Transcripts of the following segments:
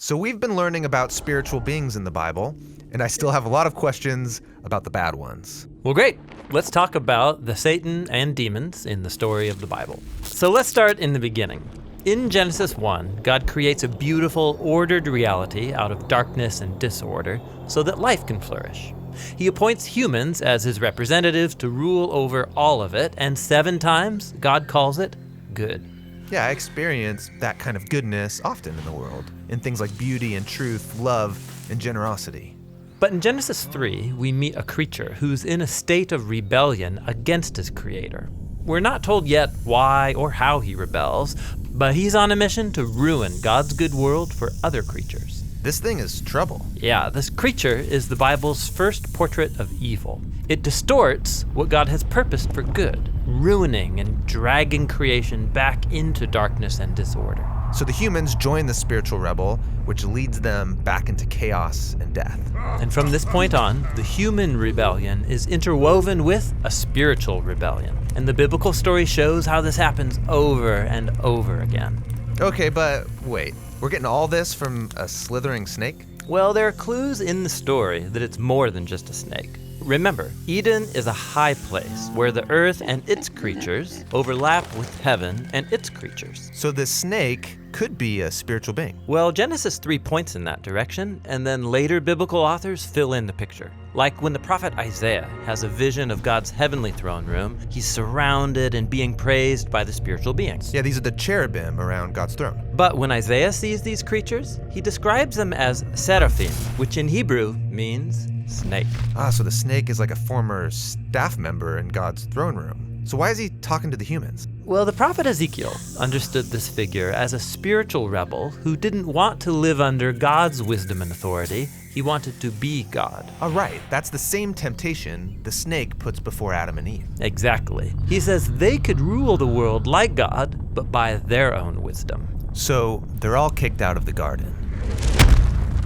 So we've been learning about spiritual beings in the Bible, and I still have a lot of questions about the bad ones. Well, great. Let's talk about the Satan and demons in the story of the Bible. So let's start in the beginning. In Genesis 1, God creates a beautiful, ordered reality out of darkness and disorder so that life can flourish. He appoints humans as his representatives to rule over all of it, and 7 times God calls it good. Yeah, I experience that kind of goodness often in the world, in things like beauty and truth, love and generosity. But in Genesis 3, we meet a creature who's in a state of rebellion against his creator. We're not told yet why or how he rebels, but he's on a mission to ruin God's good world for other creatures. This thing is trouble. Yeah, this creature is the Bible's first portrait of evil. It distorts what God has purposed for good, ruining and dragging creation back into darkness and disorder. So the humans join the spiritual rebel, which leads them back into chaos and death. And from this point on, the human rebellion is interwoven with a spiritual rebellion. And the biblical story shows how this happens over and over again. Okay, but wait. We're getting all this from a slithering snake? Well, there are clues in the story that it's more than just a snake. Remember, Eden is a high place where the earth and its creatures overlap with heaven and its creatures. So this snake could be a spiritual being. Well, Genesis 3 points in that direction, and then later biblical authors fill in the picture. Like when the prophet Isaiah has a vision of God's heavenly throne room, he's surrounded and being praised by the spiritual beings. Yeah, these are the cherubim around God's throne. But when Isaiah sees these creatures, he describes them as seraphim, which in Hebrew means snake. So the snake is like a former staff member in God's throne room. So why is he talking to the humans? Well, the prophet Ezekiel understood this figure as a spiritual rebel who didn't want to live under God's wisdom and authority. He wanted to be God. All right, that's the same temptation the snake puts before Adam and Eve. Exactly. He says they could rule the world like God, but by their own wisdom. So they're all kicked out of the garden.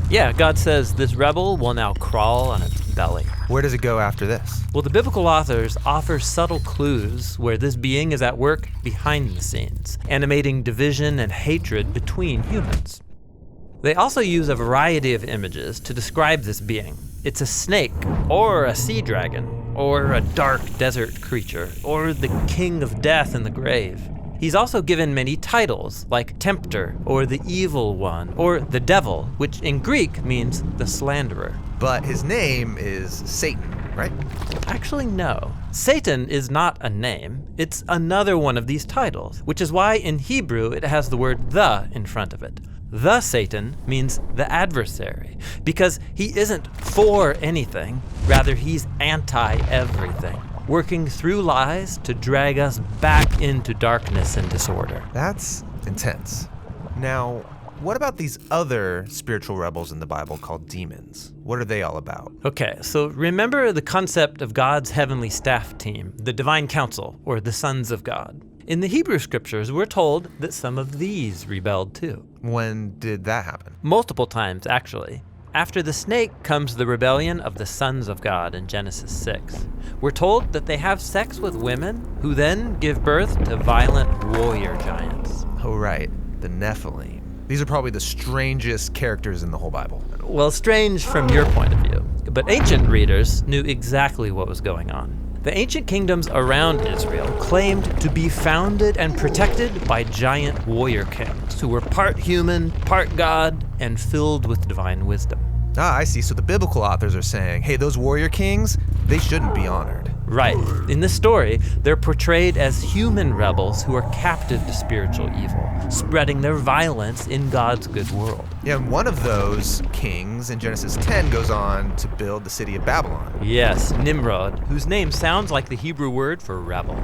Yeah, God says this rebel will now crawl on its belly. Where does it go after this? Well, the biblical authors offer subtle clues where this being is at work behind the scenes, animating division and hatred between humans. They also use a variety of images to describe this being. It's a snake, or a sea dragon, or a dark desert creature, or the king of death in the grave. He's also given many titles, like Tempter, or the Evil One, or the Devil, which in Greek means the slanderer. But his name is Satan, right? Actually, no. Satan is not a name. It's another one of these titles, which is why in Hebrew it has the word the in front of it. The Satan means the adversary, because he isn't for anything, rather he's anti-everything, working through lies to drag us back into darkness and disorder. That's intense. Now, what about these other spiritual rebels in the Bible called demons? What are they all about? Okay, so remember the concept of God's heavenly staff team, the divine council, or the sons of God. In the Hebrew scriptures, we're told that some of these rebelled too. When did that happen? Multiple times, actually. After the snake comes the rebellion of the sons of God in Genesis 6. We're told that they have sex with women who then give birth to violent warrior giants. Oh, right, the Nephilim. These are probably the strangest characters in the whole Bible. Well, strange from your point of view, but ancient readers knew exactly what was going on. The ancient kingdoms around Israel claimed to be founded and protected by giant warrior kings who were part human, part God, and filled with divine wisdom. I see. So the biblical authors are saying, hey, those warrior kings, they shouldn't be honored. Right. In this story, they're portrayed as human rebels who are captive to spiritual evil, spreading their violence in God's good world. Yeah, and one of those kings in Genesis 10 goes on to build the city of Babylon. Yes, Nimrod, whose name sounds like the Hebrew word for rebel.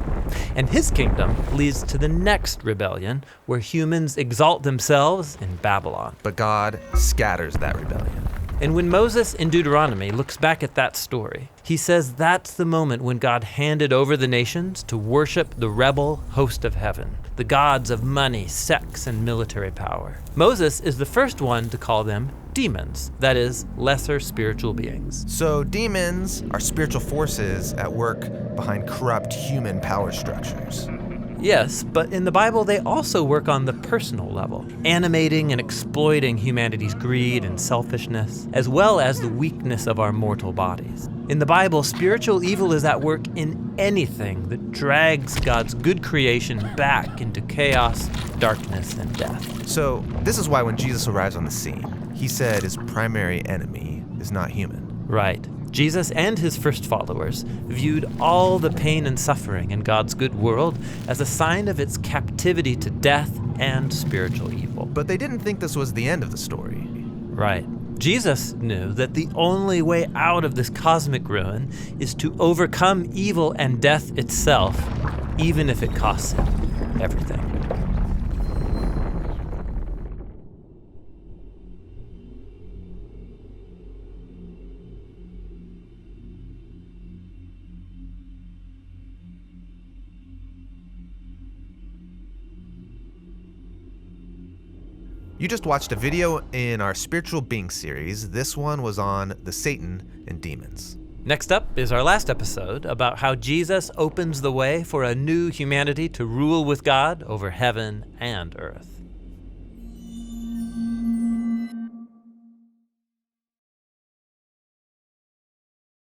And his kingdom leads to the next rebellion, where humans exalt themselves in Babylon. But God scatters that rebellion. And when Moses in Deuteronomy looks back at that story, he says that's the moment when God handed over the nations to worship the rebel host of heaven, the gods of money, sex, and military power. Moses is the first one to call them demons, that is, lesser spiritual beings. So demons are spiritual forces at work behind corrupt human power structures. Yes, but in the Bible, they also work on the personal level, animating and exploiting humanity's greed and selfishness, as well as the weakness of our mortal bodies. In the Bible, spiritual evil is at work in anything that drags God's good creation back into chaos, darkness, and death. So, this is why when Jesus arrives on the scene, he said his primary enemy is not human. Right. Jesus and his first followers viewed all the pain and suffering in God's good world as a sign of its captivity to death and spiritual evil. But they didn't think this was the end of the story. Right. Jesus knew that the only way out of this cosmic ruin is to overcome evil and death itself, even if it costs him everything. You just watched a video in our Spiritual Being series. This one was on the Satan and demons. Next up is our last episode about how Jesus opens the way for a new humanity to rule with God over heaven and earth.